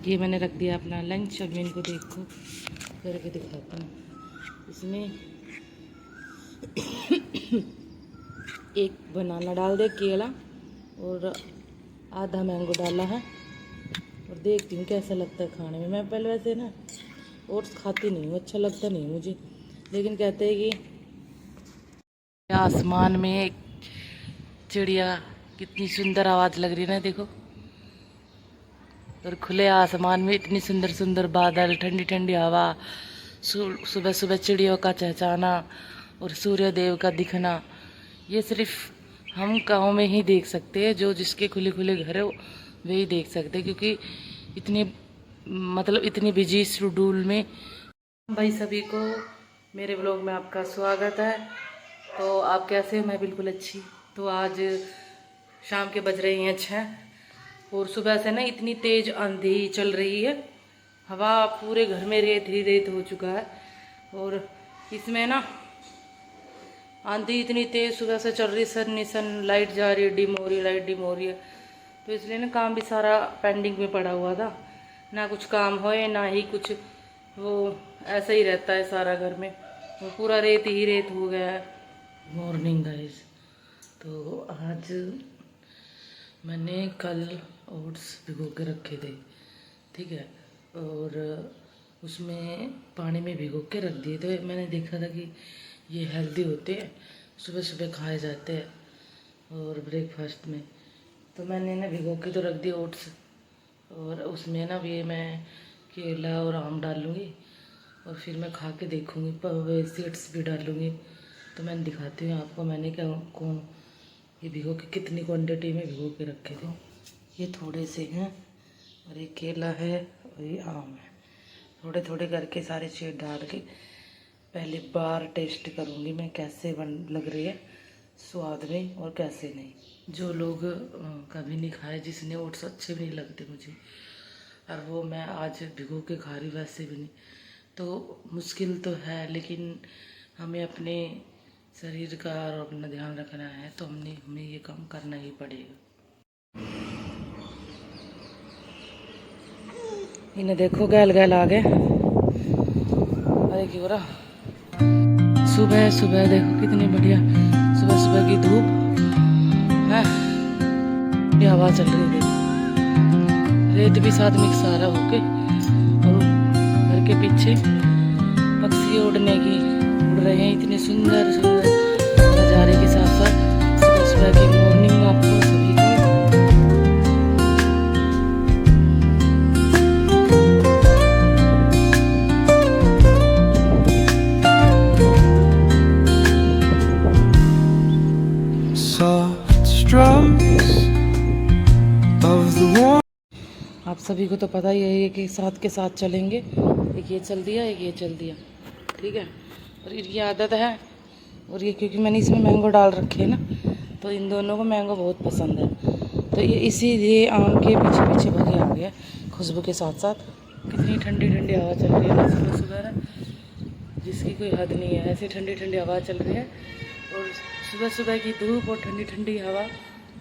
ये मैंने रख दिया अपना लंच। अब मैं इनको देखो करके दिखाता हूँ। इसमें एक बनाना डाल दे, केला और आधा मैंगो डाला है। और देखती हूँ कैसा लगता है खाने में। मैं पहले वैसे ना ओट्स खाती नहीं हूँ, अच्छा लगता नहीं मुझे, लेकिन कहते हैं कि आसमान में एक चिड़िया कितनी सुंदर आवाज़ लग रही है ना, देखो। और खुले आसमान में इतनी सुंदर सुंदर बादल, ठंडी ठंडी हवा, सुबह सुबह चिड़ियों का चहचहाना और सूर्य देव का दिखना, ये सिर्फ हम गाँव में ही देख सकते हैं। जो जिसके खुले खुले घर है वही देख सकते हैं, क्योंकि इतनी बिजी शेड्यूल में। भाई सभी को मेरे ब्लॉग में आपका स्वागत है। तो आप कैसे हो? मैं बिल्कुल अच्छी। तो आज शाम के बज रही हैं 6 और सुबह से ना इतनी तेज़ आंधी चल रही है, हवा पूरे घर में रेत ही रेत हो चुका है। और इसमें ना आंधी इतनी तेज़ सुबह से चल रही, सन लाइट जा रही है, डिम हो रही है, लाइट डिम हो रही है। तो इसलिए ना काम भी सारा पेंडिंग में पड़ा हुआ था, ना कुछ काम होए ना ही कुछ, वो ऐसा ही रहता है सारा घर में, वो पूरा रेत ही रेत हो गया है। मॉर्निंग गाइस, तो आज मैंने कल ओट्स भिगो के रखे थे, ठीक है, और उसमें पानी में भिगो के रख दिए थे। मैंने देखा था कि ये हेल्दी होते हैं, सुबह सुबह खाए जाते हैं और ब्रेकफास्ट में। तो मैंने ना भिगो के तो रख दिए ओट्स, और उसमें ना ये मैं केला और आम डालूँगी और फिर मैं खा के देखूँगी, सीड्स भी डालूँगी। तो मैं दिखाती हूँ आपको मैंने क्या कौन ये भिगो के कितनी क्वांटिटी में भिगो के रखे थे। ये थोड़े से हैं और ये केला है और ये आम है। थोड़े थोड़े करके सारे चीज़ डाल के पहली बार टेस्ट करूँगी मैं कैसे लग रही है स्वाद में और कैसे नहीं। जो लोग कभी नहीं खाए, जिसने ओट्स अच्छे भी नहीं लगते मुझे, और वो मैं आज भिगो के खा रही, वैसे भी नहीं। तो मुश्किल तो है, लेकिन हमें अपने शरीर का और अपना ध्यान रखना है, तो हमें ये काम करना ही पड़ेगा। इन्हें देखो गैल गैल आ गए। अरे क्यों रहा, सुबह सुबह देखो कितनी बढ़िया सुबह सुबह की धूप है, ये हवा चल रही है, रेत भी साथ मिक्स आ रहा होके, और घर के पीछे पक्षी उड़ रहे हैं इतने सुंदर सुंदर नज़ारे के साथ साथ। सुबह सुबह की मॉर्निंग आपको सभी को। आप सभी को तो पता ही है कि साथ के साथ चलेंगे, एक ये चल दिया एक ये चल दिया, ठीक है। और ये आदत है, और ये क्योंकि मैंने इसमें मैंगो डाल रखे है ना, तो इन दोनों को मैंगो बहुत पसंद है। तो ये इसीलिए आम के पीछे पीछे भागे आ गया खुशबू के साथ साथ। कितनी ठंडी ठंडी हवा चल रही है ना सुबह सुबह ना, जिसकी कोई हद नहीं है। ऐसी ठंडी ठंडी हवा चल रही है, और सुबह सुबह की धूप और ठंडी ठंडी हवा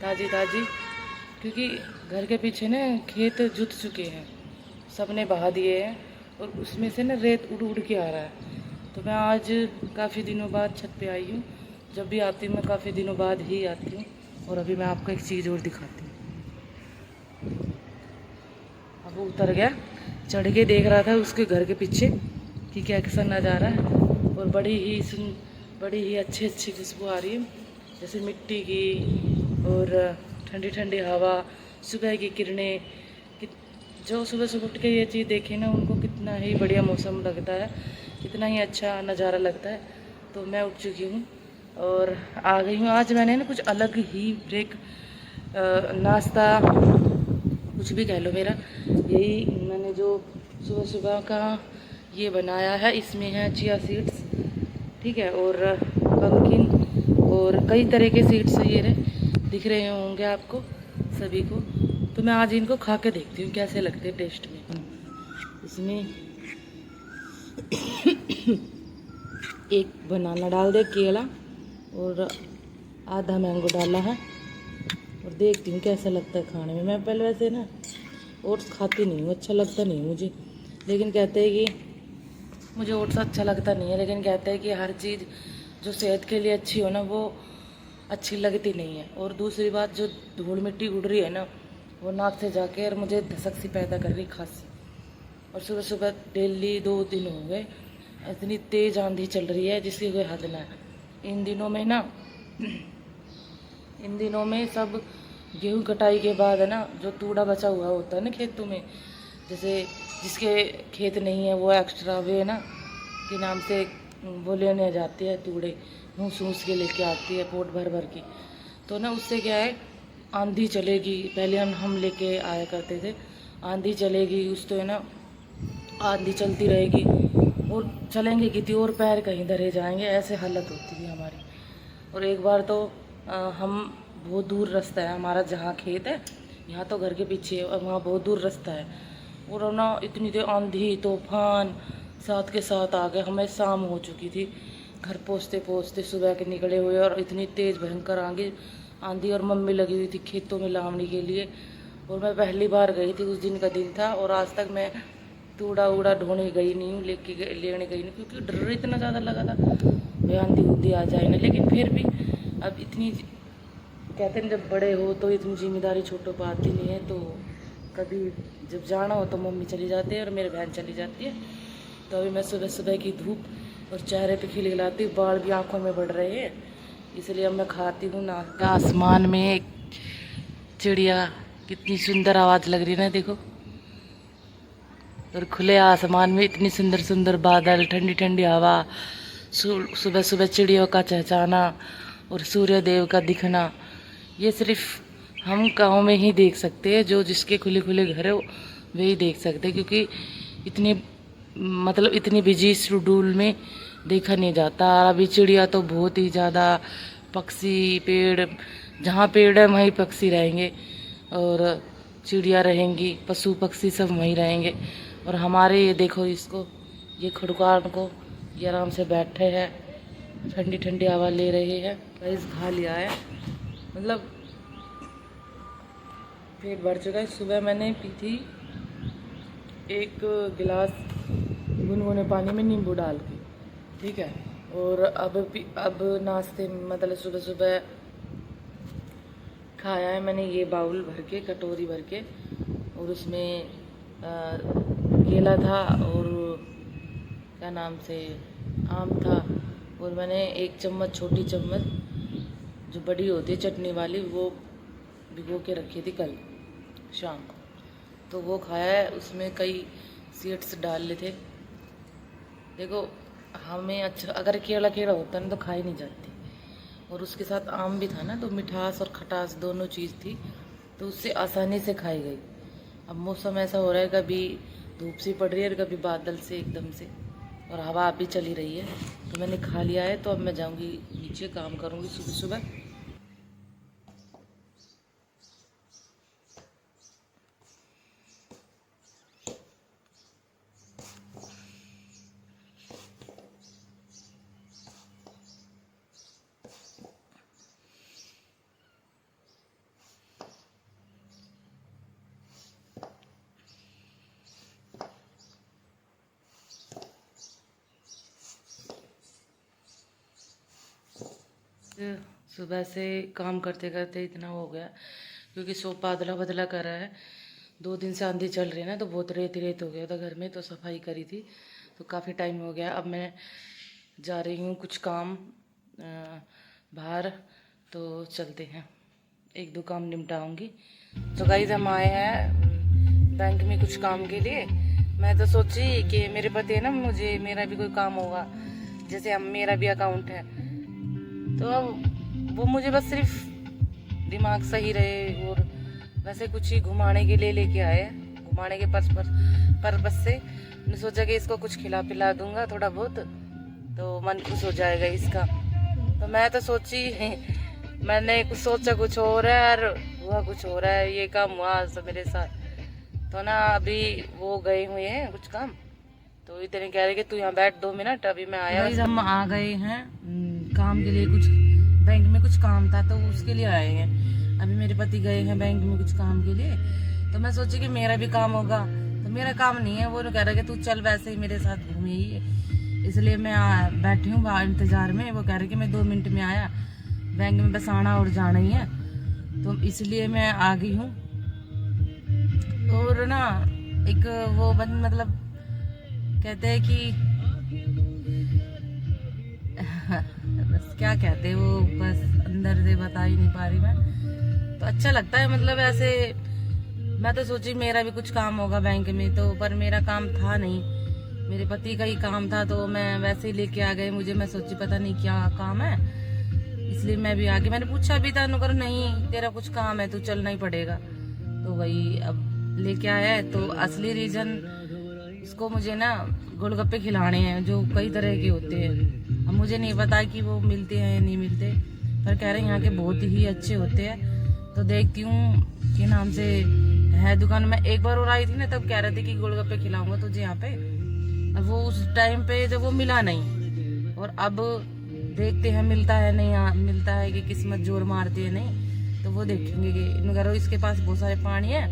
ताज़ी ताज़ी, क्योंकि घर के पीछे ना खेत जुत चुके हैं, सब ने बहा दिए हैं, और उसमें से ना रेत उड़ उड़ के आ रहा है। तो मैं आज काफ़ी दिनों बाद छत पे आई हूँ। जब भी आती हूँ मैं काफ़ी दिनों बाद ही आती हूँ। और अभी मैं आपको एक चीज़ और दिखाती हूँ। अब वो उतर गया, चढ़ के देख रहा था उसके घर के पीछे कि क्या कैसा नज़ारा है, और बड़ी ही अच्छी खुशबू आ रही है, जैसे मिट्टी की और ठंडी ठंडी हवा, सुबह की किरणें। जो सुबह सुबह उठ के ये चीज़ देखे ना, उनको कितना ही बढ़िया मौसम लगता है, कितना ही अच्छा नज़ारा लगता है। तो मैं उठ चुकी हूँ और आ गई हूँ। आज मैंने ना कुछ अलग ही नाश्ता कुछ भी कह लो मेरा, यही मैंने जो सुबह सुबह का ये बनाया है। इसमें है चिया सीड्स, ठीक है, और पंपकिन और कई तरह के सीड्स ये दिख रहे होंगे आपको सभी को। तो मैं आज इनको खा के देखती हूँ कैसे लगते हैं टेस्ट में। इसमें एक बनाना डाल दे, केला और आधा मैंगो डाला है, और देखती हूँ कैसा लगता है खाने में। मैं पहले वैसे ना ओट्स खाती नहीं हूँ, अच्छा लगता नहीं मुझे, लेकिन कहते हैं कि मुझे ओट्स अच्छा लगता नहीं है, लेकिन कहते हैं कि हर चीज़ जो सेहत के लिए अच्छी हो ना वो अच्छी लगती नहीं है। और दूसरी बात, जो धूल मिट्टी उड़ रही है ना वो नाक से जाके और मुझे धसक सी पैदा कर रही, खांसी। और सुबह सुबह डेली 2 दिन हो गए, इतनी तेज़ आंधी चल रही है जिसकी कोई हद ना है। इन दिनों में सब गेहूं कटाई के बाद है ना, जो तूड़ा बचा हुआ होता है ना खेतों में, जैसे जिसके खेत नहीं है वो एक्स्ट्रा वे ना के नाम से वो लेने जाती है तूड़े, मूस के लेके आती है पोट भर भर की। तो ना उससे क्या है, आंधी चलेगी, पहले हम लेके आया करते थे, आंधी चलेगी उस तो है ना, आंधी चलती रहेगी और चलेंगे कितनी और पैर कहीं धरे जाएंगे, ऐसे हालत होती थी हमारी। और एक बार तो हम बहुत दूर रास्ता है हमारा, जहाँ खेत है यहाँ तो घर के पीछे है और वहाँ बहुत दूर रास्ता है, और ना इतनी देर आंधी तूफान साथ के साथ आ गए। हमें शाम हो चुकी थी, घर पहुँचते पहुँचते सुबह के निकले हुए, और इतनी तेज़ भयंकर आंधी और मम्मी लगी हुई थी खेतों में लावनी के लिए। और मैं पहली बार गई थी, उस दिन का दिन था, और आज तक मैं तूड़ा उड़ा ढोने गई नहीं हूँ, लेने गई नहीं, क्योंकि डर इतना ज़्यादा लगा था भाई आंधी उंधी आ जाए ना। लेकिन फिर भी अब इतनी, कहते हैं जब बड़े हो तो इतनी जिम्मेदारी छोटों पर आती नहीं है, तो कभी जब जाना हो तो मम्मी चली जाती है और मेरी बहन चली जाती है। तो अभी मैं सुबह सुबह की धूप और चेहरे पे खिलखिलाती हूँ, बाल भी आँखों में बढ़ रहे हैं, इसलिए अब मैं खाती हूँ ना। आसमान में एक चिड़िया, कितनी सुंदर आवाज़ लग रही है ना, देखो। और खुले आसमान में इतनी सुंदर सुंदर बादल, ठंडी ठंडी हवा, सुबह सुबह चिड़ियों का चहचहाना और सूर्य देव का दिखना, ये सिर्फ हम गाँव में ही देख सकते हैं। जो जिसके खुले खुले घर है वही देख सकते हैं, क्योंकि इतनी बिजी शेड्यूल में देखा नहीं जाता। अभी चिड़िया तो बहुत ही ज़्यादा, पक्षी, पेड़, जहाँ पेड़ है वहीं पक्षी रहेंगे और चिड़िया रहेंगी, पशु पक्षी सब वहीं रहेंगे। और हमारे ये देखो, इसको, ये खड़ुकान को, ये आराम से बैठे हैं, ठंडी ठंडी हवा ले रहे हैं। गाइस खा लिया है, मतलब पेट भर चुका है। सुबह मैंने पी थी 1 गिलास गुनगुने पानी में नींबू डाल के, ठीक है। और अब नाश्ते में, मतलब सुबह सुबह खाया है मैंने ये बाउल भर के, कटोरी भर के, और उसमें केला था और क्या नाम से आम था, और मैंने 1 चम्मच, छोटी चम्मच जो बड़ी होती है चटनी वाली, वो भिगो के रखी थी कल शाम को, तो वो खाया है। उसमें कई सीड्स डाले थे। देखो हमें अच्छा, अगर केला केला होता ना तो खाई नहीं जाती, और उसके साथ आम भी था ना, तो मिठास और खटास दोनों चीज़ थी, तो उससे आसानी से खाई गई। अब मौसम ऐसा हो रहा है, कभी धूप सी पड़ रही है और कभी बादल से एकदम से, और हवा भी चली रही है। तो मैंने खा लिया है, तो अब मैं जाऊंगी नीचे, काम करूंगी सुबह सुबह। सुबह से काम करते करते इतना हो गया, क्योंकि सोफा अदला बदला कर रहा है। 2 दिन से आंधी चल रही है ना, तो बहुत रेत रेत हो गया था घर में, तो सफाई करी थी, तो काफ़ी टाइम हो गया। अब मैं जा रही हूँ कुछ काम बाहर, तो चलते हैं, 1-2 काम निपटाऊँगी। तो गाइस हम आए हैं बैंक में कुछ काम के लिए। मैं तो सोची कि मेरे पति है ना, मेरा भी कोई काम होगा, जैसे मेरा भी अकाउंट है, तो अब वो मुझे बस सिर्फ दिमाग सही रहे, और वैसे कुछ ही घुमाने के लिए लेके आए, घुमाने के पर्पस से। मैंने सोचा कि इसको कुछ खिला पिला दूंगा थोड़ा बहुत, तो मन खुश हो जाएगा इसका। तो मैं तो सोची, मैंने कुछ सोचा कुछ और है और हुआ कुछ और है, ये काम हुआ सब मेरे साथ। तो ना अभी वो गए हुए हैं कुछ काम, तो इतने कह रहे कि तू यहाँ बैठ 2 मिनट, अभी मैं आया। हम आ गए हैं काम के लिए, कुछ बैंक में कुछ काम था तो उसके लिए आए हैं। अभी मेरे पति गए हैं बैंक में कुछ काम के लिए, तो तो मैं सोची कि मेरा भी काम होगा, तो मेरा काम नहीं है। वो कह रहा कि तू चल वैसे ही मेरे साथ घूम ही, इसलिए मैं बैठी हूँ बाहर इंतजार में। वो कह रहे कि मैं 2 मिनट में आया, बैंक में बस आना और जाना ही है, तो इसलिए मैं आ गई हूँ। और ना एक वो मतलब कहते हैं कि बस क्या कहते हैं वो, बस अंदर से बता ही नहीं पा रही मैं। तो अच्छा लगता है मतलब ऐसे। मैं तो सोची मेरा भी कुछ काम होगा बैंक में, तो पर मेरा काम था नहीं, मेरे पति का ही काम था, तो मैं वैसे ही लेके आ गए। मैं सोची पता नहीं क्या काम है, इसलिए मैं भी आ गई। मैंने पूछा भी था, उन्होंने कहा नहीं तेरा कुछ काम है तो चलना ही पड़ेगा। तो वही अब लेके आया है। तो असली रीजन इसको मुझे ना गोलगप्पे खिलाने हैं, जो कई तरह के होते हैं। अब मुझे नहीं पता कि वो मिलते हैं या नहीं मिलते, पर कह रहे हैं यहाँ के बहुत ही अच्छे होते हैं। तो देखती हूँ कि नाम से है दुकान। मैं एक बार और आई थी ना, तब कह रहे थे कि गोलगप्पे खिलाऊंगा तुझे यहाँ पे। अब वो उस टाइम पे जब वो मिला नहीं, और अब देखते हैं मिलता है नहीं, मिलता है कि किस्मत जोर मारती है नहीं, तो वो देखेंगे। कि कह रहा हूँ इसके पास बहुत सारे पानी है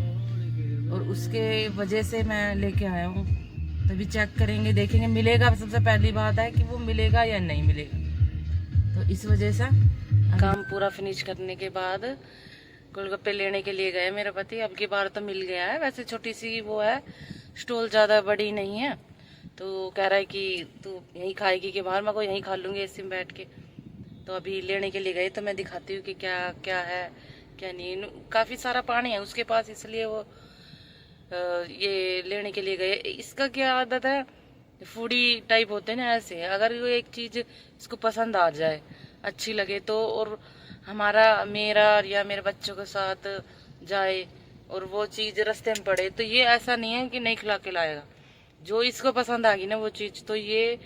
और उसके वजह से मैं लेके आया हूँ, तभी चेक करेंगे, देखेंगे मिलेगा। सबसे पहली बात है कि वो मिलेगा या नहीं मिलेगा। तो इस वजह से काम पूरा फिनिश करने के बाद गोलगप्पे लेने के लिए गए मेरा पति। अब की बार तो मिल गया है, वैसे छोटी सी वो है स्टॉल, ज़्यादा बड़ी नहीं है। तो कह रहा है कि तू यहीं खाएगी कि बाहर, मैं को यहीं खा लूँगी एसी में बैठ के। तो अभी लेने के लिए गए, तो मैं दिखाती हूँ कि क्या क्या है क्या नहीं। काफ़ी सारा पानी है उसके पास, इसलिए वो ये लेने के लिए गए। इसका क्या आदत है, फूडी टाइप होते हैं ना, ऐसे अगर वो एक चीज़ इसको पसंद आ जाए, अच्छी लगे तो, और मेरा या मेरे बच्चों के साथ जाए और वो चीज़ रास्ते में पड़े, तो ये ऐसा नहीं है कि नहीं खिला के लाएगा। जो इसको पसंद आ गई ना वो चीज़, तो ये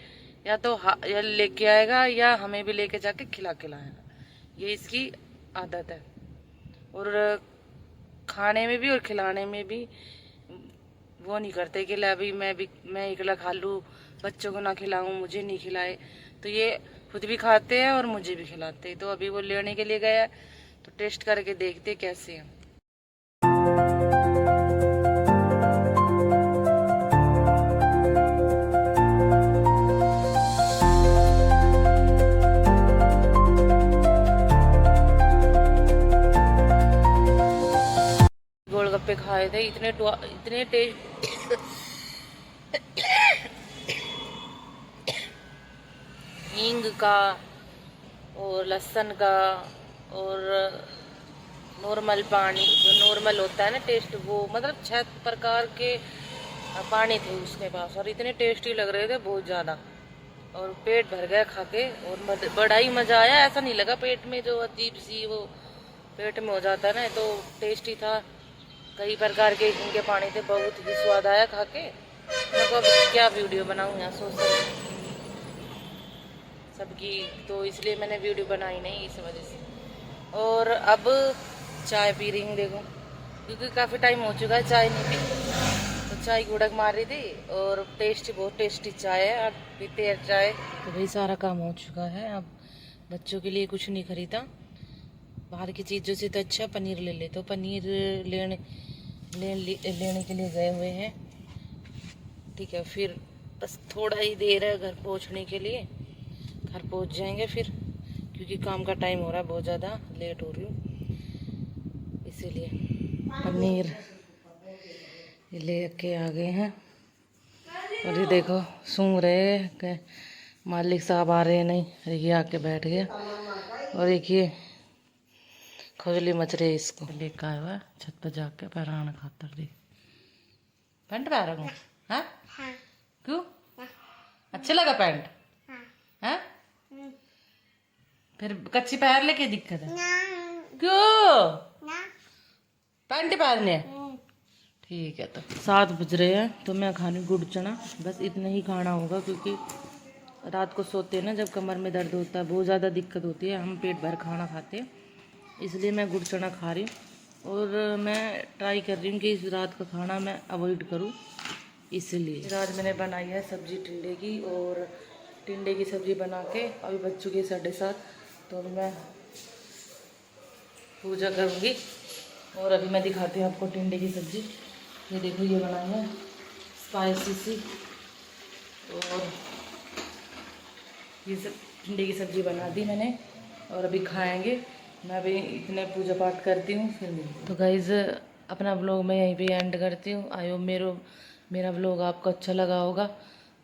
या तो या लेके आएगा या हमें भी लेके जाके खिला के लाएगा। ये इसकी आदत है। और खाने में भी और खिलाने में भी वो नहीं करते कि ला अभी मैं अकेला खा लूँ, बच्चों को ना खिलाऊं, मुझे नहीं खिलाए। तो ये खुद भी खाते हैं और मुझे भी खिलाते हैं। तो अभी वो लेने के लिए गया है, तो टेस्ट करके देखते कैसे हैं। गोलगप्पे खाए थे, इतने टेस्ट हींग का और लहसुन का और नॉर्मल पानी, जो नॉर्मल होता है ना टेस्ट, वो मतलब 6 प्रकार के पानी थे उसके पास, और इतने टेस्टी लग रहे थे बहुत ज़्यादा। और पेट भर गया खा के, और बड़ा ही मज़ा आया। ऐसा नहीं लगा पेट में जो अजीब सी वो पेट में हो जाता है ना, तो टेस्टी था। कई प्रकार के इनके पानी थे, बहुत ही स्वाद आया खा के। मैं को अब क्या वीडियो बनाऊँ यहाँ सोच सबकी, तो इसलिए मैंने वीडियो बनाई नहीं इस वजह से। और अब चाय पी रही हूँ देखो, क्योंकि काफ़ी टाइम हो चुका है चाय नहीं पी, तो चाय की उड़क मार रही थी। और बहुत टेस्टी चाय है, अब पीते हैं चाय। तो भाई सारा काम हो चुका है, अब बच्चों के लिए कुछ नहीं खरीदा, बाहर की चीज़ों से तो अच्छा पनीर ले ले। तो पनीर लेने के लिए गए हुए हैं। ठीक है, फिर बस थोड़ा ही देर है घर पहुंचने के लिए, घर पहुंच जाएंगे फिर, क्योंकि काम का टाइम हो रहा है, बहुत ज़्यादा लेट हो रही हूँ इसीलिए। पनीर ले के आ गए हैं, और ये देखो सूंघ रहे हैं, मालिक साहब आ रहे हैं नहीं, ये आके बैठ गया। और एक ये खुजली मच रही है, इसको लेकर आया हुआ छत पर जाके पहराना खातर। देख पैंट पहन रहा हूँ, हाँ? क्यों? अच्छा लगा पैंट? हाँ? फिर कच्ची पैर लेके दिक्कत है? क्यों? पैंट पहनने? ठीक है, तो 7 बज रहे हैं, तो मैं खानी गुड़ चना, बस इतना ही खाना होगा, क्योंकि रात को सोते हैं ना जब कमर में दर्द होता है, बहुत ज़्यादा दिक्कत होती है, हम पेट भर खाना खाते हैं, इसलिए मैं गुड़ चना खा रही हूँ। और मैं ट्राई कर रही हूँ कि इस रात का खाना मैं अवॉइड करूँ, इसलिए। आज मैंने बनाई है सब्जी टिंडे की, और टिंडे की सब्ज़ी बना के अभी बज चुकी 7:30, तो अभी मैं पूजा करूँगी और अभी मैं दिखाती हूँ आपको टिंडे की सब्ज़ी। ये देखो ये बनाई है स्पाइसी सी, और ये सब टिंडे की सब्ज़ी बना दी मैंने और अभी खाएंगे। मैं अभी इतने पूजा पाठ करती हूँ फिर मिलती हूँ। तो गाइज़ अपना व्लॉग मैं यहीं पे एंड करती हूँ। आई होप मेरा व्लॉग आपको अच्छा लगा होगा।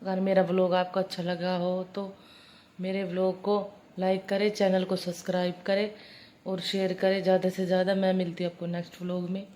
अगर मेरा व्लॉग आपको अच्छा लगा हो तो मेरे व्लॉग को लाइक करें, चैनल को सब्सक्राइब करें और शेयर करें ज़्यादा से ज़्यादा। मैं मिलती हूँ आपको नेक्स्ट व्लॉग में।